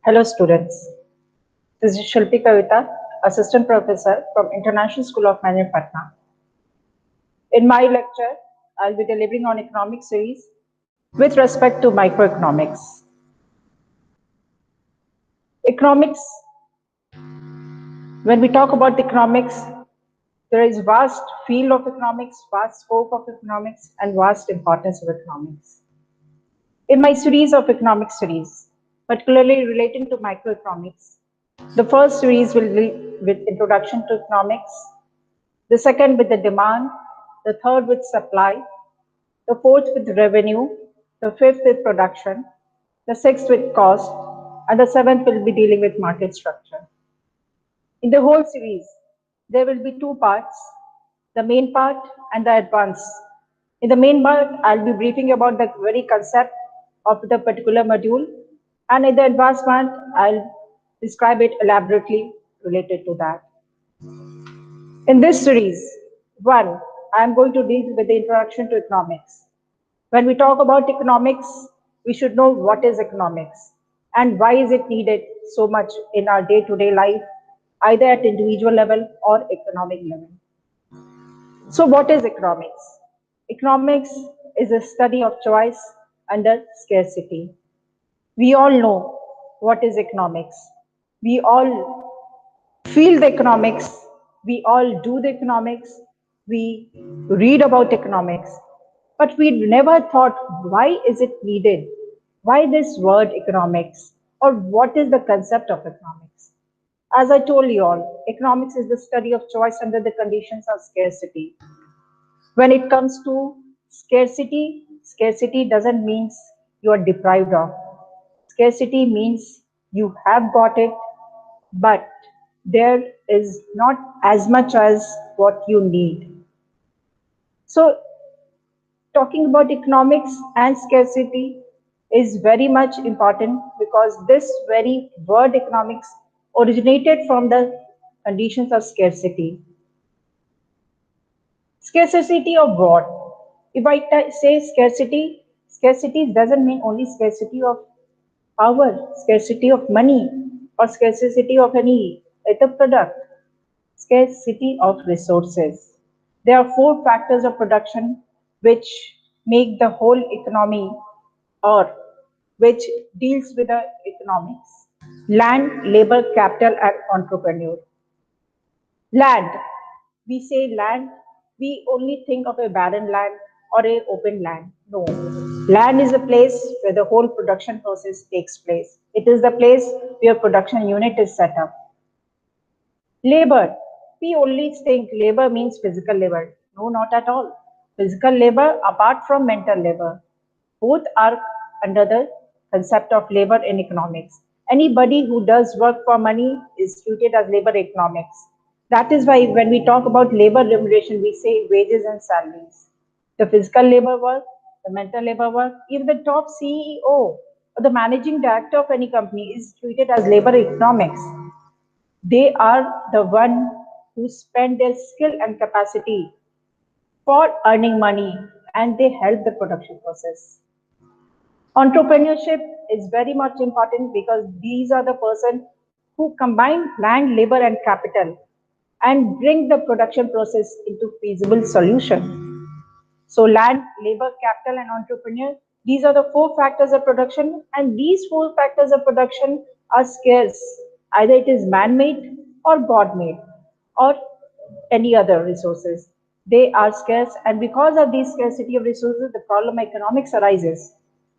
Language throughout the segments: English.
Hello students, this is Shilpi Kavita, Assistant Professor from International School of Management, Patna. In my lecture, I'll be delivering on economic series with respect to microeconomics. Economics, when we talk about economics, there is vast field of economics, vast scope of economics, and vast importance of economics. In my series of economic studies, particularly relating to microeconomics, the first series will deal with introduction to economics, the second with the demand, the third with supply, the fourth with revenue, the fifth with production, the sixth with cost, and the seventh will be dealing with market structure. In the whole series, there will be two parts, the main part and the advanced. In the main part, I'll be briefing about the very concept of the particular module, and in the advanced part, I'll describe it elaborately related to that. In this series, one, I am going to deal with the introduction to economics. When we talk about economics, we should know what is economics and why is it needed so much in our day-to-day life, either at individual level or economic level. So what is economics? Economics is a study of choice under scarcity. We all know what is economics. We all feel the economics, we all do the economics, we read about economics, but we never thought why is it needed? Why this word economics? Or what is the concept of economics? As I told you all, economics is the study of choice under the conditions of scarcity. When it comes to scarcity, scarcity doesn't mean you are deprived of. Scarcity means you have got it, but there is not as much as what you need. So, talking about economics and scarcity is very much important because this very word economics originated from the conditions of scarcity. Scarcity of what? If I say scarcity, scarcity doesn't mean only scarcity of power, scarcity of money, or scarcity of any other product. Scarcity of resources. There are four factors of production which make the whole economy or which deals with the economics. Land, labor, capital, and entrepreneur. Land. We say land, we only think of a barren land or a open land. No. Land is a place where the whole production process takes place. It is the place where production unit is set up. Labor. We only think labor means physical labor. No, not at all. Physical labor apart from mental labor. Both are under the concept of labor in economics. Anybody who does work for money is treated as labor economics. That is why when we talk about labor remuneration, we say wages and salaries. The physical labor work, the mental labor work, even the top CEO or the managing director of any company is treated as labor economics. They are the one who spend their skill and capacity for earning money and they help the production process. Entrepreneurship is very much important because these are the person who combine land, labor and capital and bring the production process into feasible solution. So land, labor, capital and entrepreneur, these are the four factors of production and these four factors of production are scarce. Either it is man-made or God-made or any other resources. They are scarce and because of this scarcity of resources, the problem of economics arises.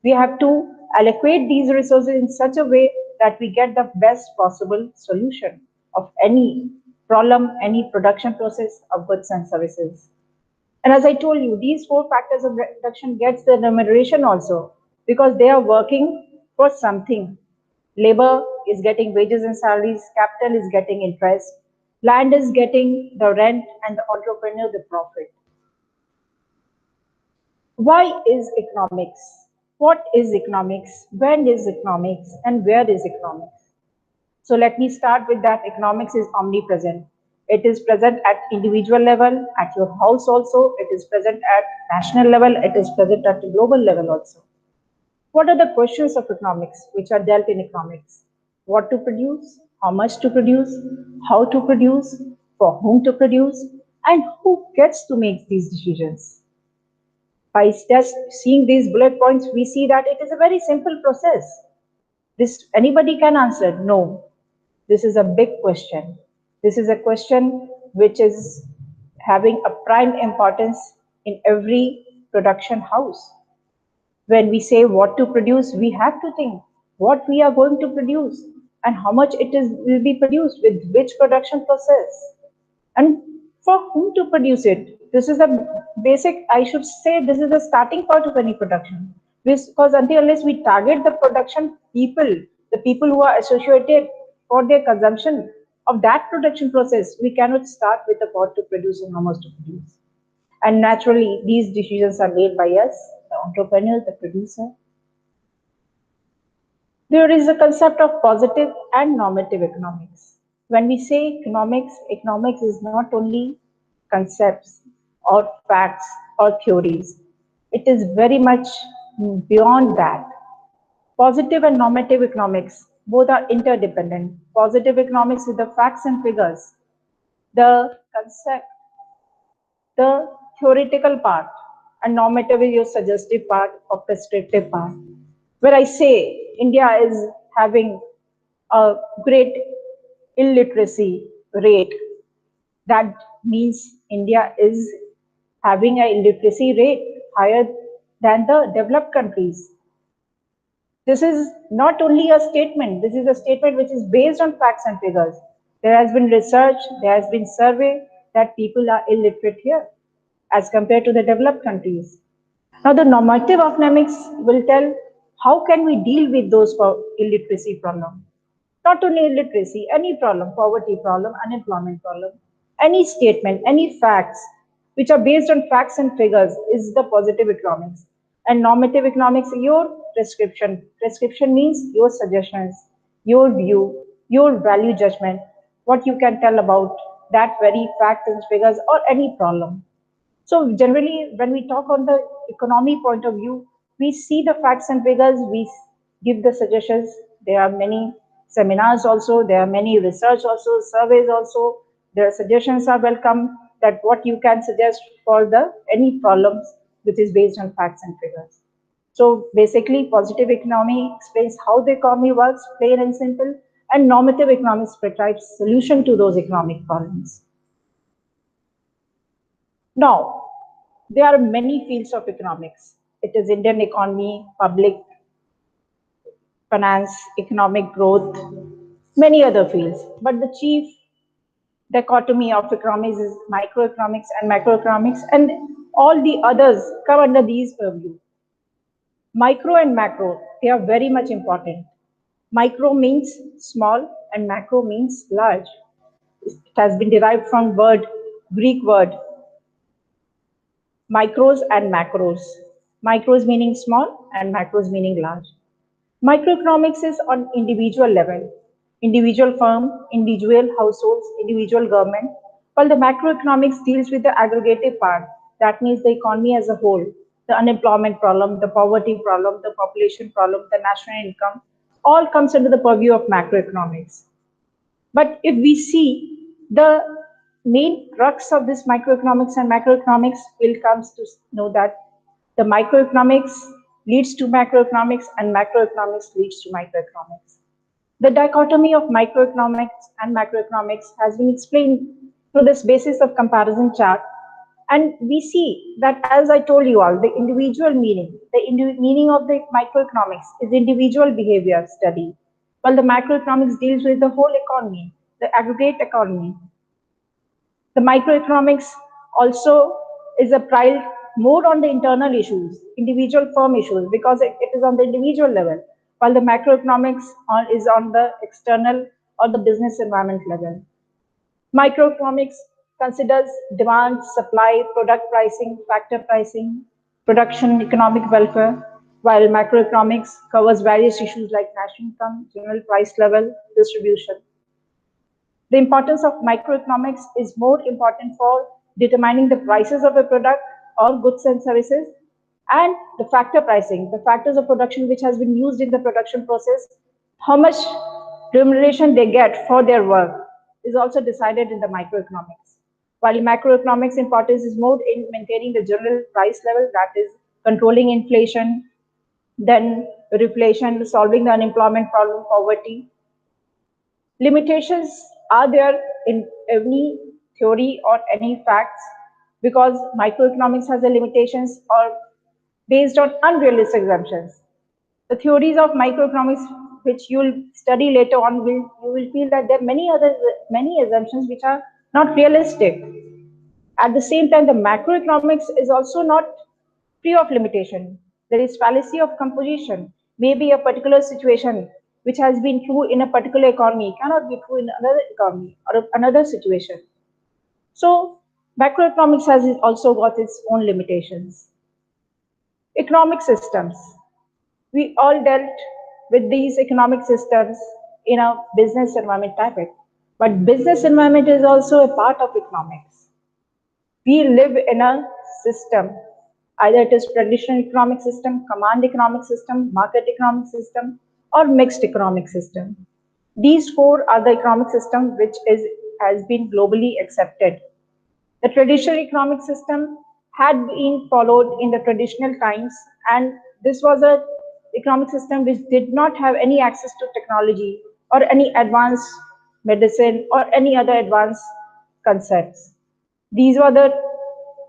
We have to allocate these resources in such a way that we get the best possible solution of any problem, any production process of goods and services. And as I told you, these four factors of reduction gets the remuneration also because they are working for something. Labor is getting wages and salaries, capital is getting interest, land is getting the rent, and the entrepreneur the profit. Why is economics? What is economics? When is economics? And where is economics? So let me start with that. Economics is omnipresent. It is present at individual level, at your house also. It is present at national level. It is present at the global level also. What are the questions of economics which are dealt in economics? what to produce, how much to produce, how to produce, for whom to produce, and who gets to make these decisions. By just seeing these bullet points, we see that it is a very simple process. This anybody can answer. No, this is a big question. This is a question which is having a prime importance in every production house. When we say what to produce, we have to think what we are going to produce and how much it is will be produced with which production process and for whom to produce it. This is a basic, I should say, this is the starting part of any production. Because until unless we target the production people, the people who are associated for their consumption of that production process, we cannot start with the what to produce and how much to produce. And naturally, these decisions are made by us, the entrepreneur, the producer. There is a concept of positive and normative economics. When we say economics, economics is not only concepts or facts or theories. It is very much beyond that. Positive and normative economics both are interdependent. Positive economics is the facts and figures, the concept, the theoretical part, and normative is your suggestive part or prescriptive part. Where I say India is having a great illiteracy rate, that means India is having an illiteracy rate higher than the developed countries. This is not only a statement, this is a statement which is based on facts and figures. There has been research, there has been survey that people are illiterate here as compared to the developed countries. Now, the normative economics will tell how can we deal with those illiteracy problems. Not only illiteracy, any problem, poverty problem, unemployment problem, any statement, any facts which are based on facts and figures is the positive economics. And normative economics, your prescription. Prescription means your suggestions, your view, your value judgment, what you can tell about that very fact and figures or any problem. So generally, when we talk on the economy point of view, we see the facts and figures, we give the suggestions. There are many seminars also, there are many research also, surveys also. The suggestions are welcome that what you can suggest for the any problems which is based on facts and figures. So basically, positive economy explains how the economy works, plain and simple, and normative economics prescribes solution to those economic problems. Now, there are many fields of economics. It is Indian economy, public finance, economic growth, many other fields. But the chief dichotomy of economics is microeconomics and macroeconomics, and all the others come under these purview. Micro and macro, they are very much important. Micro means small and macro means large. It has been derived from Greek word micros and macros. Micros meaning small and macros meaning large. Microeconomics is on individual level, individual firm, individual households, individual government, while the macroeconomics deals with the aggregative part. That means the economy as a whole, the unemployment problem, the poverty problem, the population problem, the national income, all comes under the purview of macroeconomics. But if we see the main crux of this microeconomics and macroeconomics, will comes to know that the microeconomics leads to macroeconomics and macroeconomics leads to microeconomics. The dichotomy of microeconomics and macroeconomics has been explained through this basis of comparison chart. And we see that, as I told you all, the individual meaning, meaning of the microeconomics is individual behavior study, while the macroeconomics deals with the whole economy, the aggregate economy. The microeconomics also is applied more on the internal issues, individual firm issues, because it is on the individual level, while the macroeconomics is on the external or the business environment level. Microeconomics considers demand, supply, product pricing, factor pricing, production, economic welfare, while macroeconomics covers various issues like national income, general price level, distribution. The importance of microeconomics is more important for determining the prices of a product or goods and services, and the factor pricing, the factors of production which has been used in the production process, how much remuneration they get for their work is also decided in the microeconomics. While macroeconomics importance is more in maintaining the general price level, that is controlling inflation, then reflation, solving the unemployment problem, poverty. Limitations are there in any theory or any facts because microeconomics has a limitations or based on unrealistic assumptions. The theories of microeconomics which you'll study later on will you will feel that there are many assumptions which are not realistic. At the same time, the macroeconomics is also not free of limitation. There is fallacy of composition. Maybe a particular situation which has been true in a particular economy cannot be true in another economy or another situation. So macroeconomics has also got its own limitations. Economic systems. We all dealt with these economic systems in a business environment topic. But business environment is also a part of economics. We live in a system, either it is traditional economic system, command economic system, market economic system, or mixed economic system. These four are the economic system which has been globally accepted. The traditional economic system had been followed in the traditional times, and this was a economic system which did not have any access to technology or any advanced medicine or any other advanced concepts. These were the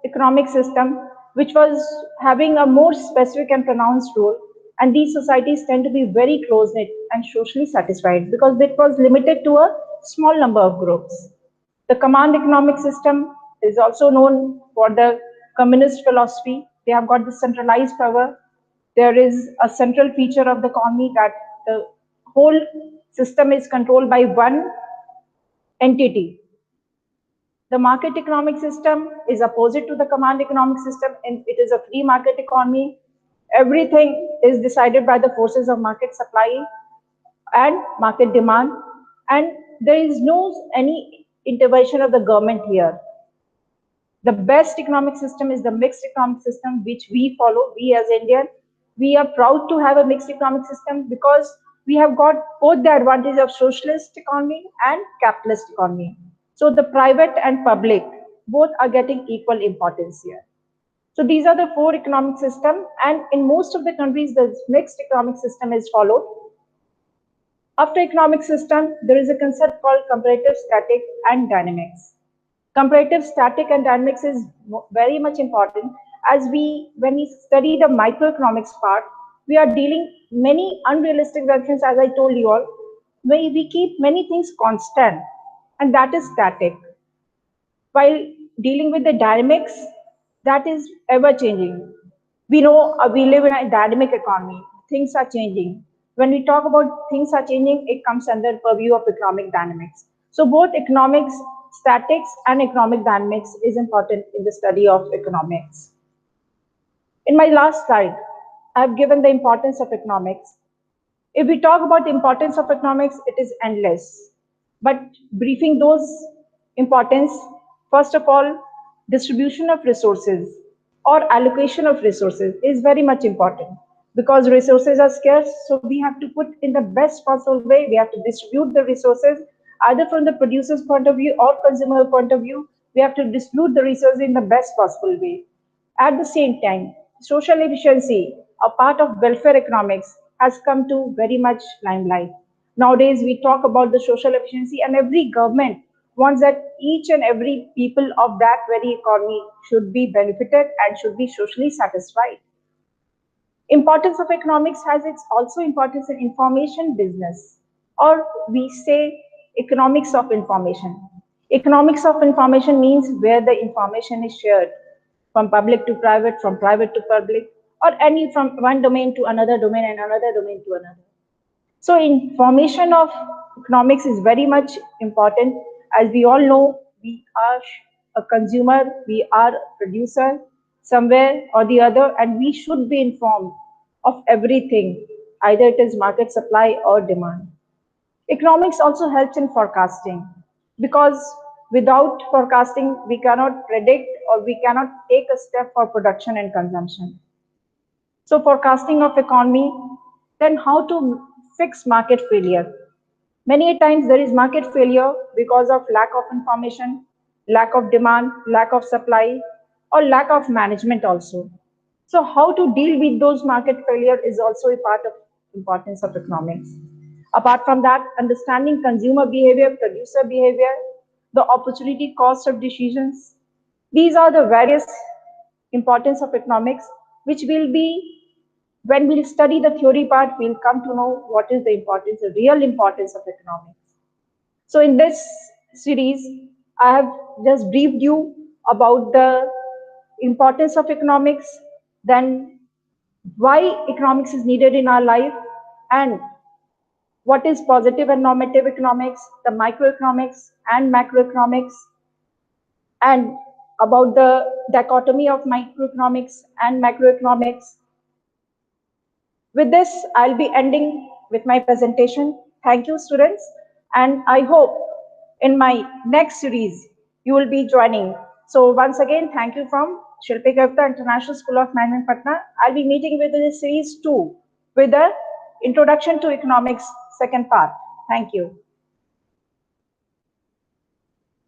economic system which was having a more specific and pronounced role, and these societies tend to be very close knit and socially satisfied because it was limited to a small number of groups. The command economic system is also known for the communist philosophy. They have got the centralized power. There is a central feature of the economy that the whole system is controlled by one entity. The market economic system is opposite to the command economic system, and it is a free market economy. Everything is decided by the forces of market supply and market demand, and there is no any intervention of the government here. The best economic system is the mixed economic system, which we follow. We as Indian, we are proud to have a mixed economic system because we have got both the advantage of socialist economy and capitalist economy. So the private and public both are getting equal importance here. So these are the four economic system, and in most of the countries, the mixed economic system is followed. After economic system, there is a concept called comparative static and dynamics. Comparative static and dynamics is very much important as when we study the microeconomics part, we are dealing many unrealistic assumptions as I told you all. We keep many things constant and that is static. While dealing with the dynamics, that is ever changing. We know we live in a dynamic economy. Things are changing. When we talk about things are changing, it comes under purview of economic dynamics. So both economics, statics and economic dynamics is important in the study of economics. In my last slide, I have given the importance of economics. If we talk about the importance of economics, it is endless. But briefing those importance, first of all, distribution of resources or allocation of resources is very much important because resources are scarce. So we have to put in the best possible way. We have to distribute the resources either from the producer's point of view or consumer point of view. We have to distribute the resources in the best possible way. At the same time, social efficiency, a part of welfare economics, has come to very much limelight. Nowadays, we talk about the social efficiency, and every government wants that each and every people of that very economy should be benefited and should be socially satisfied. Importance of economics has its also importance in information business, or we say economics of information. Economics of information means where the information is shared from public to private, from private to public, or any from one domain to another domain and another domain to another. So information of economics is very much important. As we all know, we are a consumer, we are a producer somewhere or the other, and we should be informed of everything, either it is market supply or demand. Economics also helps in forecasting because without forecasting, we cannot predict or we cannot take a step for production and consumption. So forecasting of economy, then how to fix market failure. Many times there is market failure because of lack of information, lack of demand, lack of supply, or lack of management also. So how to deal with those market failure is also a part of importance of economics. Apart from that, understanding consumer behavior, producer behavior, the opportunity cost of decisions. These are the various importance of economics, which will be when we'll study the theory part, we'll come to know what is the importance, the real importance of economics. So in this series, I have just briefed you about the importance of economics, then why economics is needed in our life, and what is positive and normative economics, the microeconomics and macroeconomics, and about the dichotomy of microeconomics and macroeconomics. With this, I'll be ending with my presentation. Thank you, students, and I hope in my next series you will be joining. So once again, thank you from Shilpi Gupta International School of Management, Patna. I'll be meeting with this series 2 with the Introduction to Economics second part. Thank you.